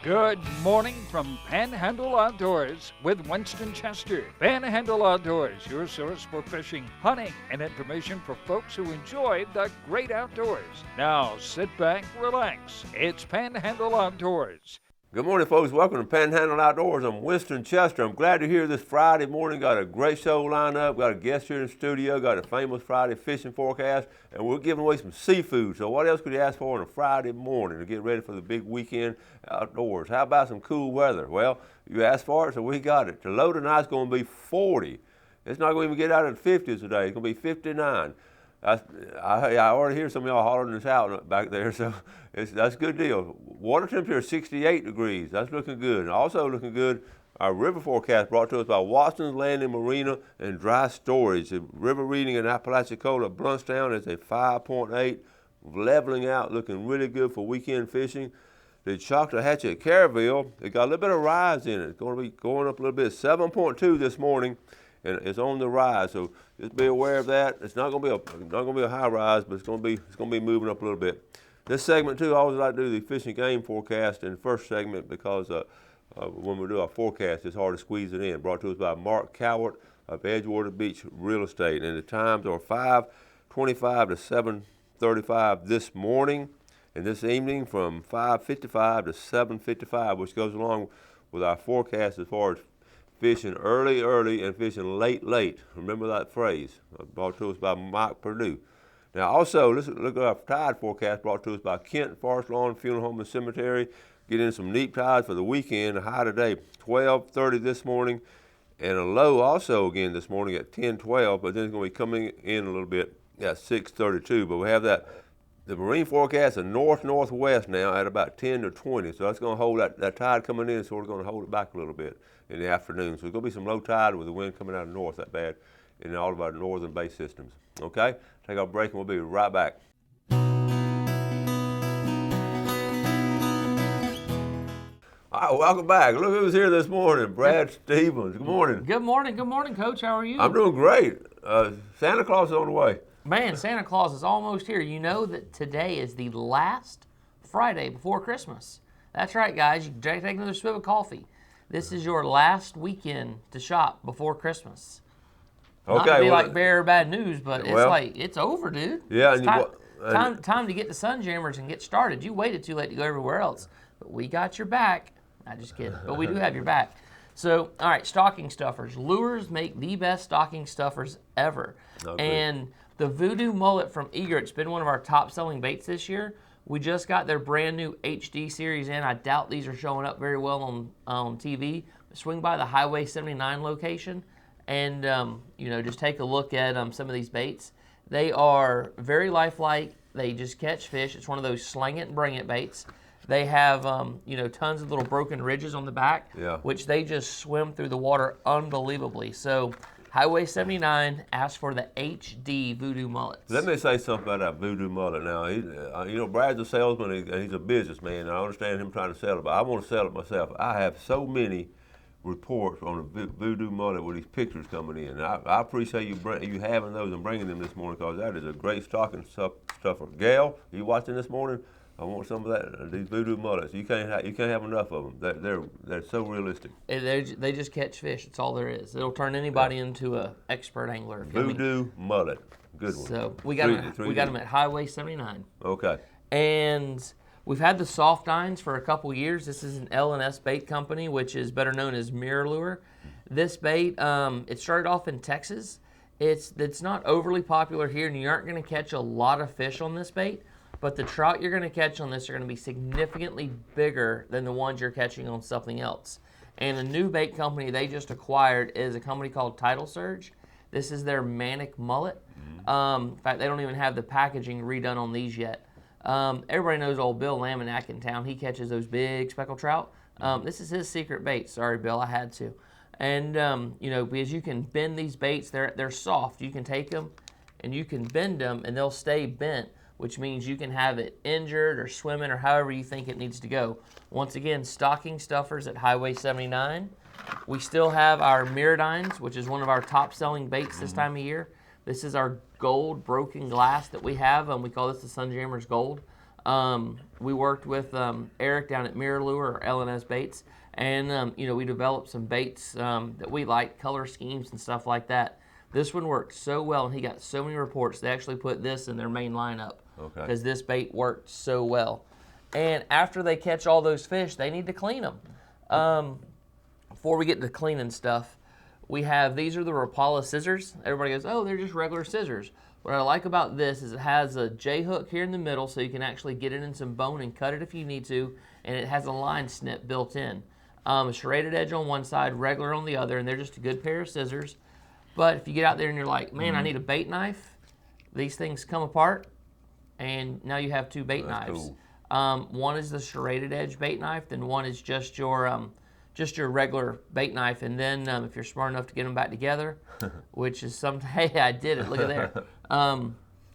Good morning from Panhandle Outdoors with Winston Chester. Panhandle Outdoors, your source for fishing, hunting, and information for folks who enjoy the great outdoors. Now sit back, relax. It's Panhandle Outdoors. Good morning, folks. Welcome to Panhandle Outdoors. I'm Winston Chester. I'm glad you're here this Friday morning. Got a great show lined up. Got a guest here in the studio. Got a famous Friday fishing forecast. And we're giving away some seafood. So what else could you ask for on a Friday morning to get ready for the big weekend outdoors? How about some cool weather? Well, you asked for it, so we got it. The low tonight's going to be 40. It's not going to even get out of the 50s today. It's going to be 59. I already hear some of y'all hollering this out back there, so that's a good deal. Water temperature is 68 degrees. That's looking good. And also looking good, our river forecast brought to us by Watson's Landing Marina and Dry Storage. The river reading in Apalachicola, Bluntstown is a 5.8, leveling out, looking really good for weekend fishing. The Choctawhatchee at Caryville, it got a little bit of rise in it. It's going to be going up a little bit, 7.2 this morning. And it's on the rise, so just be aware of that. It's not going to be a high rise, but it's going to be moving up a little bit. This segment too, I always like to do the fish and game forecast in the first segment because when we do our forecast, it's hard to squeeze it in. Brought to us by Mark Cowart of Edgewater Beach Real Estate, and the times are 5:25 to 7:35 this morning, and this evening from 5:55 to 7:55, which goes along with our forecast as far as fishing early and fishing late. Remember that phrase, brought to us by Mike Purdue. Now also, let's look at our tide forecast brought to us by Kent Forest Lawn Funeral Home and Cemetery. Get in some neat tides for the weekend. A high today, 12:30 this morning, and a low also again this morning at 10:12, but then it's going to be coming in a little bit at 6:32. But we have that. The marine forecast is north-northwest now at about 10 to 20, so that's going to hold that tide coming in, so we're going to hold it back a little bit in the afternoon. So there's going to be some low tide with the wind coming out of the north that bad in all of our northern bay systems. Okay? Take our break and we'll be right back. All right, welcome back. Look who's here this morning, Brad Stevens. Good morning. Good morning, Coach. How are you? I'm doing great. Santa Claus is on the way. Man, Santa Claus is almost here. You know that today is the last Friday before Christmas. That's right, guys. You can take another swig of coffee. This is your last weekend to shop before Christmas. Okay. Not to be like bear or bad news, but it's over, dude. Yeah. It's time to get the Sunjammers and get started. You waited too late to go everywhere else, but we got your back. I'm just kidding, but we do have your back. So, all right, stocking stuffers. Lures make the best stocking stuffers ever. Okay. And the Voodoo Mullet from Eagret's been one of our top-selling baits this year. We just got their brand new HD series in. I doubt these are showing up very well on TV. Swing by the Highway 79 location and just take a look at some of these baits. They are very lifelike. They just catch fish. It's one of those slang it and bring it baits. They have tons of little broken ridges on the back, which they just swim through the water unbelievably. So Highway 79 asked for the HD Voodoo Mullets. Let me say something about that Voodoo Mullet now. Brad's a salesman and he's a businessman, and I understand him trying to sell it, but I want to sell it myself. I have so many reports on the Voodoo Mullet with these pictures coming in. And I appreciate you having those and bringing them this morning, because that is a great stocking stuffer. Gail, you watching this morning? I want some of that. These Voodoo Mullets. You can't have enough of them. They're so realistic. They just catch fish. It's all there is. It'll turn anybody into an expert angler. Voodoo Mullet, good one. So we got them at Highway 79. Okay. And we've had the soft dines for a couple years. This is an L&S bait company, which is better known as Mirror Lure. This bait, it started off in Texas. It's not overly popular here, and you aren't going to catch a lot of fish on this bait. But the trout you're going to catch on this are going to be significantly bigger than the ones you're catching on something else. And the new bait company they just acquired is a company called Tidal Surge. This is their Manic Mullet. In fact, they don't even have the packaging redone on these yet. Everybody knows old Bill Laminack in town. He catches those big speckled trout. This is his secret bait. Sorry, Bill, I had to. And, because you can bend these baits, they're soft. You can take them and you can bend them and they'll stay bent, which means you can have it injured or swimming or however you think it needs to go. Once again, stocking stuffers at Highway 79. We still have our Miradines, which is one of our top-selling baits this time of year. This is our gold broken glass that we have. We call this the Sunjammers Gold. We worked with Eric down at Mirror Lure or L&S Baits, and we developed some baits that we like, color schemes and stuff like that. This one worked so well, and he got so many reports. They actually put this in their main lineup because this bait worked so well. And after they catch all those fish, they need to clean them. Before we get to cleaning stuff, these are the Rapala scissors. Everybody goes, oh, they're just regular scissors. What I like about this is it has a J-hook here in the middle, so you can actually get it in some bone and cut it if you need to, and it has a line snip built in. A serrated edge on one side, regular on the other, and they're just a good pair of scissors. But if you get out there and you're like, man, I need a bait knife, these things come apart, and now you have two bait knives. Cool. One is the serrated edge bait knife, then one is just your regular bait knife. And then if you're smart enough to get them back together, which is hey, I did it, look at there.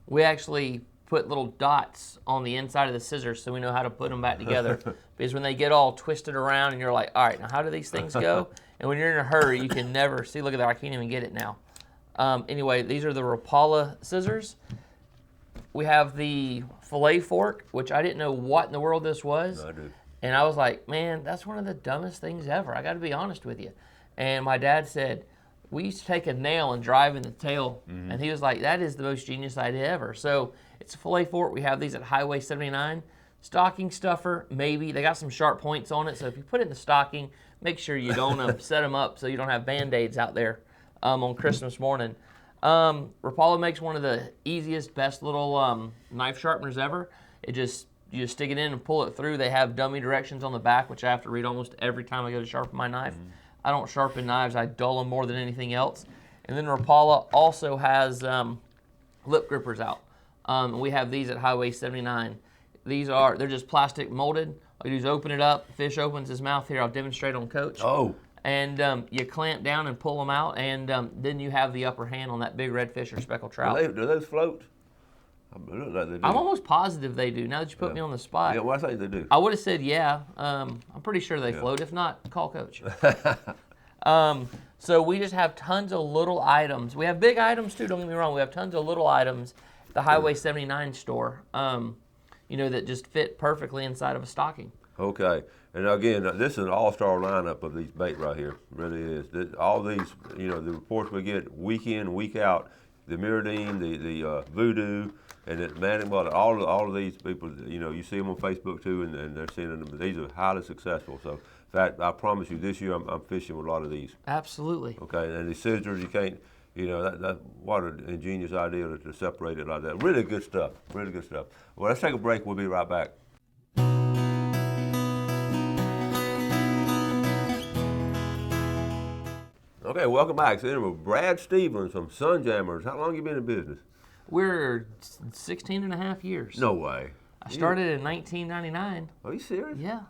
We actually put little dots on the inside of the scissors so we know how to put them back together. Because when they get all twisted around and you're like, all right, now how do these things go? And when you're in a hurry, you can never see. Look at that, I can't even get it now. Anyway, these are the Rapala scissors. We have the fillet fork, which I didn't know what in the world this was. No, I do. And I was like, man, that's one of the dumbest things ever. I got to be honest with you. And my dad said, we used to take a nail and drive in the tail. Mm-hmm. And he was like, that is the most genius idea ever. So it's a fillet fork. We have these at Highway 79. Stocking stuffer, maybe. They got some sharp points on it. So if you put it in the stocking, make sure you don't set them up so you don't have Band-Aids out there on Christmas morning. Rapala makes one of the easiest, best little knife sharpeners ever. You just stick it in and pull it through. They have dummy directions on the back, which I have to read almost every time I go to sharpen my knife. Mm-hmm. I don't sharpen knives. I dull them more than anything else. And then Rapala also has lip grippers out. We have these at Highway 79. They're just plastic molded. All you do is open it up. Fish opens his mouth here. I'll demonstrate on Coach. Oh. And you clamp down and pull them out, and then you have the upper hand on that big redfish or speckled trout. Do those float? It looks like they do. I'm almost positive they do, now that you put me on the spot. Yeah, well, I think they do. I would have said yeah. I'm pretty sure they float. If not, call Coach. So we just have tons of little items. We have big items too, don't get me wrong. We have tons of little items at the Highway 79 store, that just fit perfectly inside of a stocking. Okay. And again, this is an all-star lineup of these bait right here. It really is. All these, the reports we get week in, week out, the Miradine, the Voodoo, and the Manning, all of these people, you see them on Facebook too, and they're seeing them. These are highly successful. So, in fact, I promise you, this year I'm fishing with a lot of these. Absolutely. Okay, and the scissors, you can't, what an ingenious idea to separate it like that. Really good stuff. Really good stuff. Well, let's take a break. We'll be right back. Okay, welcome back. Sitting with Brad Stevens from Sunjammers. How long you been in business? We're 16 and a half years. No way. I started in 1999. Are you serious? Yeah.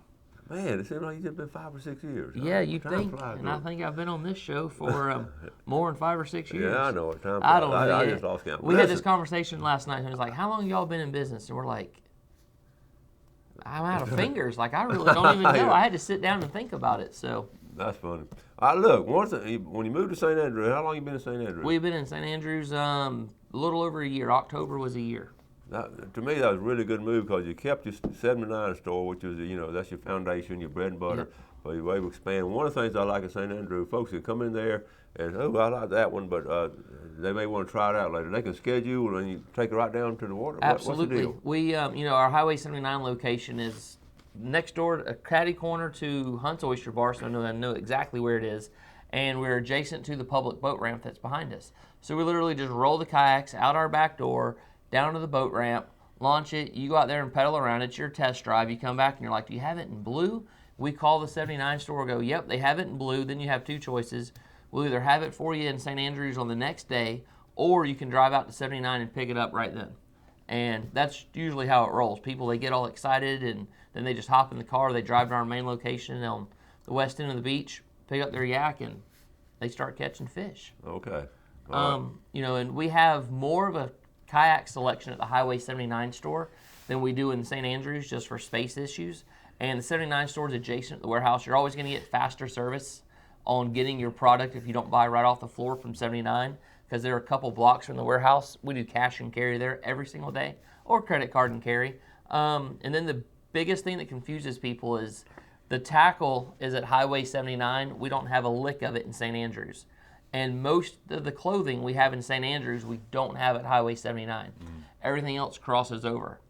Man, it seems like you've just been 5 or 6 years. Yeah, you think. And I think I've been on this show for more than 5 or 6 years. Yeah, I know what time. I don't know. I just lost count. We had this conversation last night, and it was like, how long y'all been in business? And we're like, I'm out of fingers. Like, I really don't even know. I had to sit down and think about it, so. That's funny. Look, when you moved to St. Andrews, how long you been in St. Andrews? We've been in St. Andrews a little over a year. October was a year. To me, that was a really good move because you kept your 79 store, which is, that's your foundation, your bread and butter, Yep. But you're able to expand. One of the things I like at St. Andrews, folks can come in there and, I like that one, but they may want to try it out later. They can schedule and you take it right down to the water. Absolutely. What's the deal? We, our Highway 79 location is next door, a catty corner to Hunt's Oyster Bar, so I know exactly where it is. And we're adjacent to the public boat ramp that's behind us. So we literally just roll the kayaks out our back door, down to the boat ramp, launch it, you go out there and pedal around. It's your test drive. You come back and you're like, do you have it in blue? We call the 79 store, go, yep, they have it in blue. Then you have two choices. We'll either have it for you in St. Andrews on the next day, or you can drive out to 79 and pick it up right then. And that's usually how it rolls. People, they get all excited, and then they just hop in the car. They drive to our main location on the west end of the beach, pick up their yak, and they start catching fish. Okay. And we have more of a kayak selection at the Highway 79 store than we do in St. Andrews, just for space issues. And the 79 store is adjacent to the warehouse. You're always going to get faster service on getting your product if you don't buy right off the floor from 79, because there are a couple blocks from the warehouse. We do cash and carry there every single day, or credit card and carry. And then the biggest thing that confuses people is the tackle is at Highway 79. We don't have a lick of it in St. Andrews. And most of the clothing we have in St. Andrews, we don't have at Highway 79. Everything else crosses over.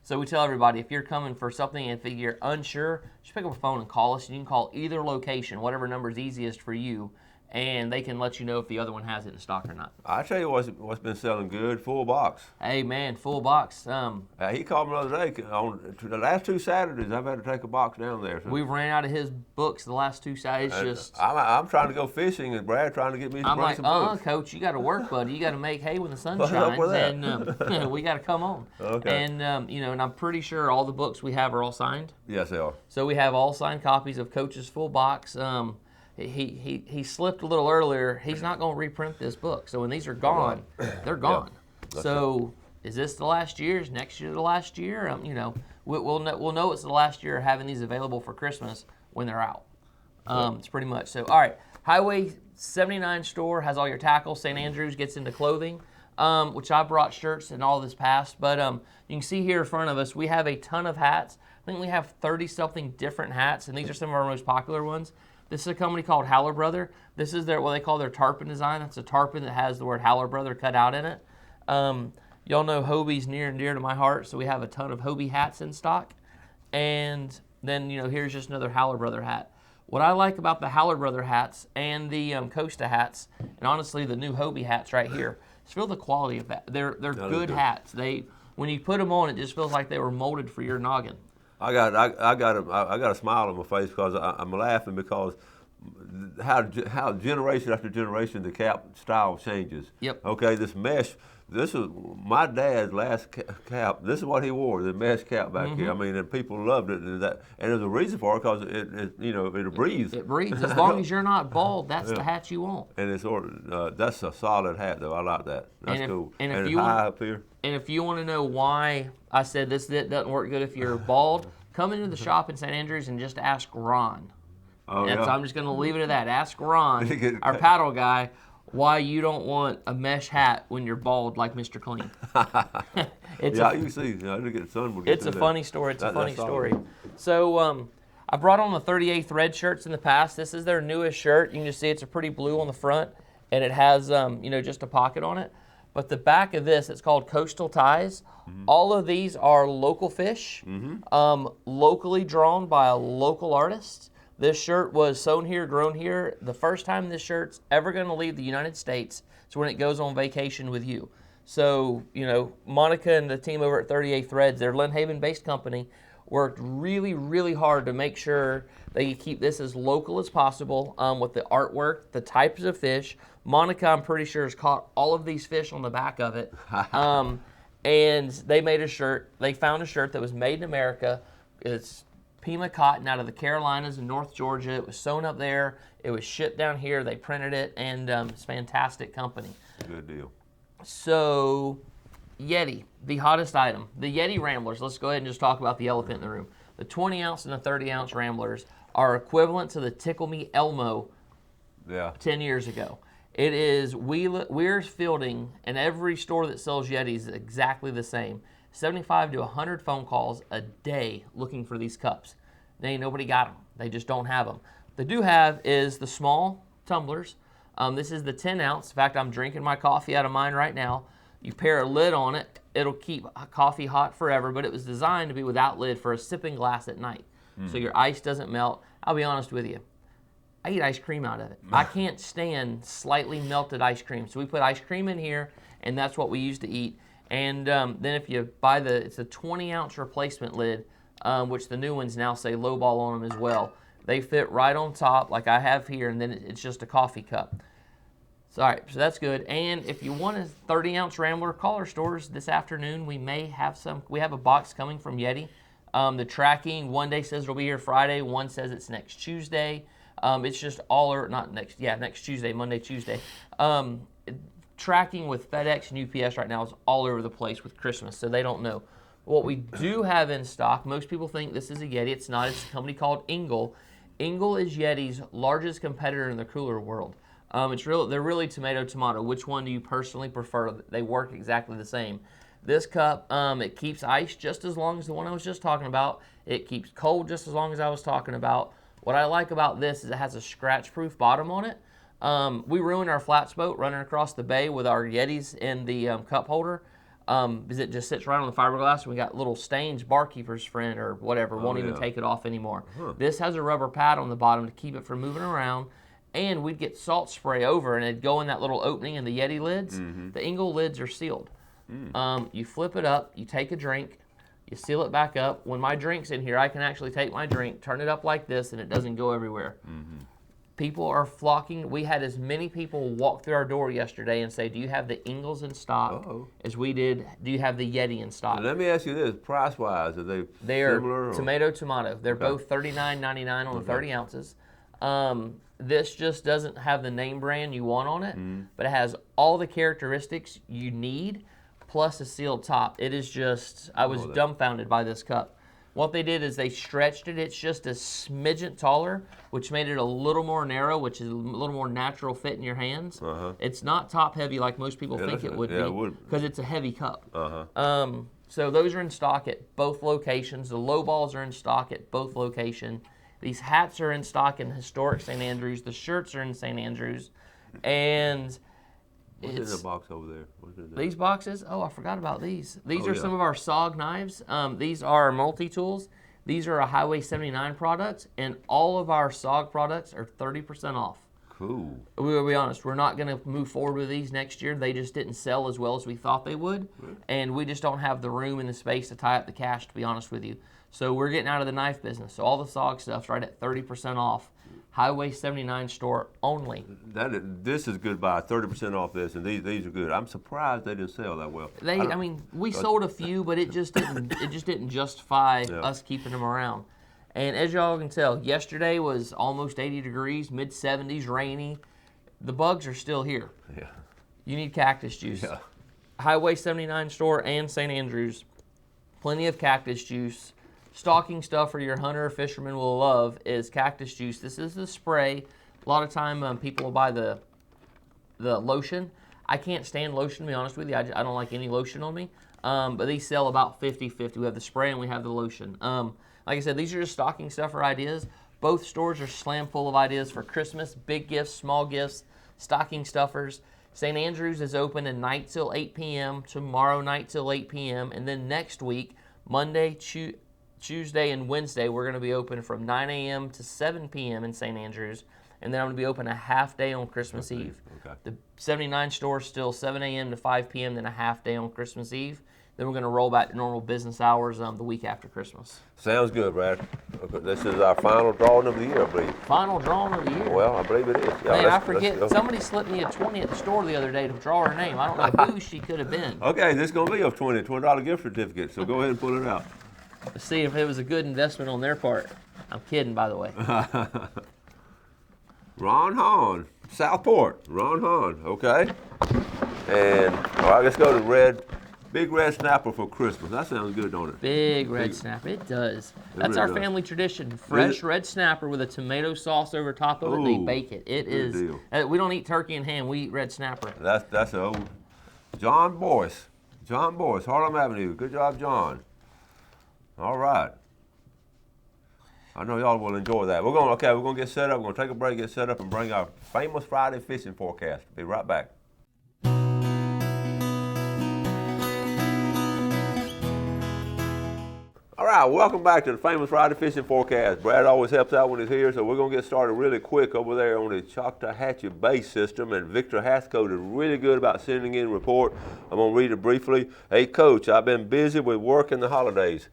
So we tell everybody, if you're coming for something and if you're unsure, just pick up a phone and call us. You can call either location, whatever number is easiest for you, and they can let you know if the other one has it in stock or not. I tell you what's been selling good, full box. Hey man, full box. He called me the other day. On the last 2 Saturdays, I've had to take a box down there. So We've ran out of his books the last 2 Saturdays. Just I'm trying to go fishing, and Brad trying to get me to I'm bring like, some books. Coach, you got to work, buddy. You got to make hay when the sun What's up shines, with that? and we got to come on. Okay. And and I'm pretty sure all the books we have are all signed. Yes, they are. So we have all signed copies of Coach's full box. He slipped a little earlier. He's not going to reprint this book. So when these are gone, they're gone. So is this the last year? Is next year the last year? We'll know it's the last year of having these available for Christmas when they're out. It's pretty much so. All right, Highway 79 store has all your tackles. St. Andrews gets into clothing, which I brought shirts and all this past. But you can see here in front of us, we have a ton of hats. I think we have 30-something different hats, and these are some of our most popular ones. This is a company called Haller Brother. This is what they call their tarpon design. That's a tarpon that has the word Haller Brother cut out in it. Y'all know Hobie's near and dear to my heart, so we have a ton of Hobie hats in stock. And then, here's just another Haller Brother hat. What I like about the Haller Brother hats and the Costa hats, and honestly the new Hobie hats right here, is feel the quality of that. They're good hats. When you put them on, it just feels like they were molded for your noggin. I got a smile on my face because I'm laughing because how generation after generation the cap style changes. Yep. Okay, this mesh. This is my dad's last cap. This is what he wore, the mesh cap back here. I mean, and people loved it, and there's a reason for it because it breathes. It breathes. As long as you're not bald, that's the hat you want. And it's that's a solid hat though. I like that. That's cool. And it's high up here. And if you want to know why I said this doesn't work good if you're bald, come into the shop in St. Andrews and just ask Ron. So I'm just going to leave it at that. Ask Ron, our paddle guy, why you don't want a mesh hat when you're bald like Mr. Clean. You see, look at the sun. It's a funny story. It's a funny story. So I brought on the 38th Red shirts in the past. This is their newest shirt. You can just see it's a pretty blue on the front, and it has just a pocket on it. But the back of this, it's called Coastal Ties. All of these are local fish, locally drawn by a local artist. This shirt was sewn here, grown here. The first time this shirt's ever going to leave the United States is when it goes on vacation with you. So, Monica and the team over at 38 Threads, their Lynn Haven-based company, worked really, really hard to make sure they keep this as local as possible with the artwork, the types of fish. Monica, I'm pretty sure, has caught all of these fish on the back of it. And they made a shirt. They found a shirt that was made in America. It's Pima cotton out of the Carolinas and North Georgia. It was sewn up there. It was shipped down here. They printed it, and it's a fantastic company. Good deal. So, Yeti, the hottest item. The Yeti Ramblers. Let's go ahead and just talk about the elephant in the room. The 20-ounce and the 30-ounce Ramblers are equivalent to the Tickle Me Elmo 10 years ago. It is Weir's fielding, and every store that sells Yetis is exactly the same. 75 to 100 phone calls a day looking for these cups. Ain't nobody got them. They just don't have them. They do have is the small tumblers. This is the 10-ounce. In fact, I'm drinking my coffee out of mine right now. You pair a lid on it, it'll keep coffee hot forever, but it was designed to be without lid for a sipping glass at night. So your ice doesn't melt. I'll be honest with you. I eat ice cream out of it. I can't stand slightly melted ice cream. So we put ice cream in here, and that's what we use to eat. And then if you buy it's a 20-ounce replacement lid, which the new ones now say lowball on them as well. They fit right on top like I have here, and then it's just a coffee cup. So, all right, so that's good. And if you want a 30-ounce Rambler, call our stores this afternoon. We may have some. We have a box coming from Yeti. The tracking, one day says it'll be here Friday, one says it's next Tuesday. It's just next Tuesday, Monday, Tuesday. Tracking with FedEx and UPS right now is all over the place with Christmas, so they don't know. What we do have in stock, most people think this is a Yeti. It's not. It's a company called Engel. Engel is Yeti's largest competitor in the cooler world. They're really tomato. Which one do you personally prefer? They work exactly the same. This cup, it keeps ice just as long as the one I was just talking about. It keeps cold just as long as I was talking about. What I like about this is it has a scratch-proof bottom on it. We ruined our flats boat running across the bay with our Yetis in the cup holder. Because it just sits right on the fiberglass. We got little stains, barkeeper's friend or whatever, won't even take it off anymore. This has a rubber pad on the bottom to keep it from moving around. And we'd get salt spray over and it'd go in that little opening in the Yeti lids. The Engel lids are sealed. You flip it up, you take a drink, you seal it back up. When my drink's in here, I can actually take my drink, turn it up like this, and it doesn't go everywhere. People are flocking. We had as many people walk through our door yesterday and say, do you have the Engels in stock as we did, do you have the Yeti in stock? Let me ask you this, price-wise, are they similar? They are tomato. They're Okay. both $39.99 on the 30 ounces. This just doesn't have the name brand you want on it, but it has all the characteristics you need, plus a sealed top. It is just, I was dumbfounded by this cup. What they did is they stretched it. It's just a smidgen taller, which made it a little more narrow, which is a little more natural fit in your hands. It's not top heavy like most people think it would be, because it's a heavy cup. So those are in stock at both locations. The low balls are in stock at both locations. These hats are in stock in historic St. Andrews. The shirts are in St. Andrews. And what's in the box over there? These boxes? Oh, I forgot about these. These are some of our SOG knives. These are multi-tools. These are a Highway 79 products, and all of our SOG products are 30% off. Cool. We will be honest, we're not going to move forward with these next year. They just didn't sell as well as we thought they would, and we just don't have the room and the space to tie up the cash, to be honest with you. So we're getting out of the knife business. So all the SOG stuff's right at 30% off. Highway 79 store only. This is good buy, 30% off this, and these are good. I'm surprised they didn't sell that well. I mean, we sold a few, but it just didn't justify us keeping them around. And as y'all can tell, yesterday was almost 80 degrees, mid 70s, rainy. The bugs are still here. Yeah. You need cactus juice. Yeah. Highway 79 store and St. Andrews, plenty of cactus juice. Stocking stuffer your hunter or fisherman will love is cactus juice. This is the spray. A lot of time people will buy the lotion. I can't stand lotion, to be honest with you. I don't like any lotion on me. But these sell about 50-50. We have the spray and we have the lotion. Like I said, these are just stocking stuffer ideas. Both stores are slam full of ideas for Christmas, big gifts, small gifts, stocking stuffers. St. Andrews is open tonight till 8 p.m., tomorrow night till 8 p.m., and then next week, Monday, Tuesday, and Wednesday, we're going to be open from 9 a.m. to 7 p.m. in St. Andrews, and then I'm going to be open a half day on Christmas Eve. Okay. The 79 store is still 7 a.m. to 5 p.m., then a half day on Christmas Eve. Then we're going to roll back to normal business hours the week after Christmas. Sounds good, Brad. Okay, this is our final drawing of the year, I believe. Final drawing of the year. Well, I believe it is. Yeah, Man, I forget. Somebody slipped me a 20 at the store the other day to draw her name. I don't know who she could have been. Okay, this is going to be a $20 gift certificate, so go ahead and pull it out. Let's see if it was a good investment on their part. I'm kidding, by the way. Ron Hahn, Southport. Ron Hahn, okay. And, all right, let's go to big red snapper for Christmas. That sounds good, don't it? Big red snapper. It does. That's our family tradition. Fresh red snapper with a tomato sauce over top of it. They bake it. It is. Deal. We don't eat turkey and ham. We eat red snapper. That's an old. John Boyce, Harlem Avenue. Good job, John. All right. I know y'all will enjoy that. We're gonna get set up. We're gonna take a break, get set up, and bring our famous Friday fishing forecast. Be right back. All right, welcome back to the famous Friday fishing forecast. Brad always helps out when he's here, so we're gonna get started really quick over there on the Choctawhatchee Bay system. And Victor Hathcote is really good about sending in a report. I'm gonna read it briefly. Hey, Coach, I've been busy with work in the holidays.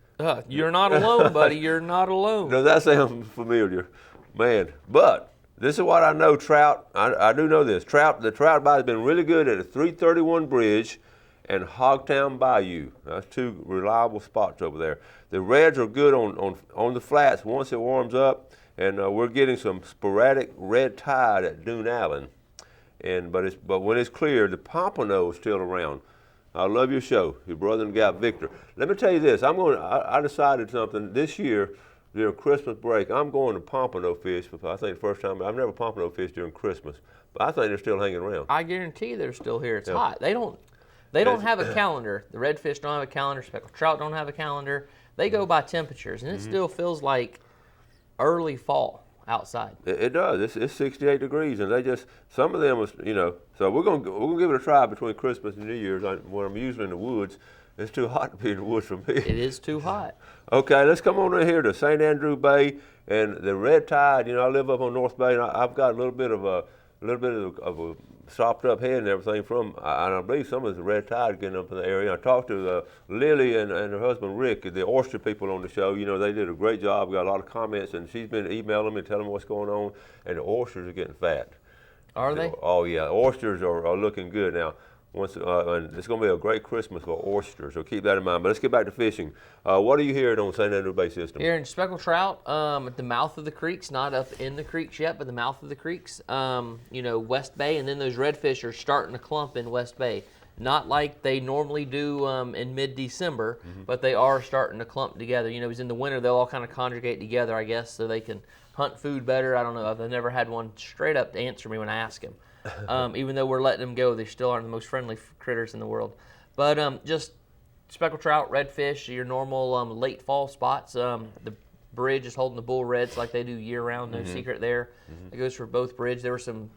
You're not alone, buddy. You're not alone. Does that sound familiar? Man, but this is what I know, trout. I do know this. The trout bite has been really good at the 331 Bridge and Hogtown Bayou. That's two reliable spots over there. The reds are good on the flats once it warms up, and we're getting some sporadic red tide at Dune Island. But when it's clear, the pompano is still around. I love your show, your brother and gal Victor. Let me tell you this. I decided something this year during Christmas break. I'm going to pompano fish. I think the first time I've never pompano fished during Christmas, but I think they're still hanging around. I guarantee they're still here. It's hot. They don't. They don't have a calendar. The redfish don't have a calendar. Speckled trout don't have a calendar. They go by temperatures, and it still feels like early fall outside. It does. It's 68 degrees, and some of them was, So we're gonna give it a try between Christmas and New Year's. When I'm usually in the woods, it's too hot to be in the woods for me. It is too hot. Okay, let's come on in here to St. Andrew Bay and the red tide. I live up on North Bay, and I've got a little bit of a sopped up head and everything and I believe some of the red tide getting up in the area. I talked to Lily and her husband Rick, the oyster people on the show. They did a great job. Got a lot of comments, and she's been emailing me, telling me what's going on, and the oysters are getting fat. Are they? Oh yeah, oysters are looking good now. And it's going to be a great Christmas for oysters, so keep that in mind. But let's get back to fishing. What are you hearing on St. Andrew Bay System? Here in speckled trout, at the mouth of the creeks, not up in the creeks yet, but the mouth of the creeks, West Bay, and then those redfish are starting to clump in West Bay. Not like they normally do in mid-December, but they are starting to clump together. Because in the winter, they'll all kind of congregate together, I guess, so they can hunt food better. I don't know. I've never had one straight up to answer me when I ask him. Even though we're letting them go, they still aren't the most friendly critters in the world. But just speckled trout, redfish, your normal late fall spots. The bridge is holding the bull reds like they do year-round, no secret there. It goes for both bridge. There were some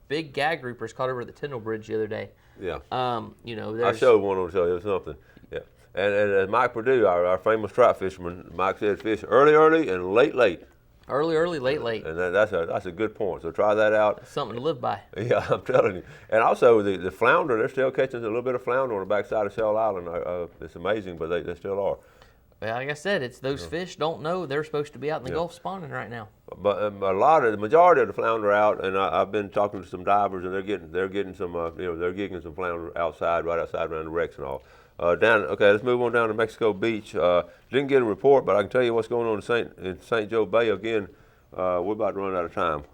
big gag groupers caught over at the Tyndall Bridge the other day. Yeah. I showed one on the show. It was something. Yeah. And Mike Purdue, our famous trout fisherman, Mike said fish early, and late. Early, late. And that's a good point. So try that out. That's something to live by. Yeah, I'm telling you. And also the flounder, they're still catching a little bit of flounder on the backside of Shell Island. It's amazing, but they still are. Well, like I said, it's those fish don't know they're supposed to be out in the Gulf spawning right now. But the majority of the flounder out, and I've been talking to some divers, and they're getting some they're gigging some flounder right outside around the wrecks and all. Let's move on down to Mexico Beach. Didn't get a report, but I can tell you what's going on in St. Joe Bay again. We're about to run out of time.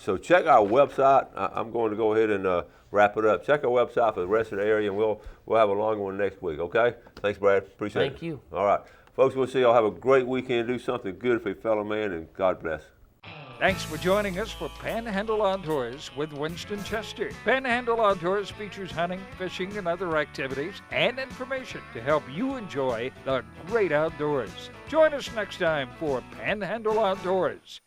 So check our website. I'm going to go ahead and wrap it up. Check our website for the rest of the area, and we'll have a longer one next week, okay? Thanks, Brad. Appreciate it. Thank you. All right. Folks, we'll see y'all. Have a great weekend. Do something good for your fellow man, and God bless. Thanks for joining us for Panhandle Outdoors with Winston Chester. Panhandle Outdoors features hunting, fishing, and other activities and information to help you enjoy the great outdoors. Join us next time for Panhandle Outdoors.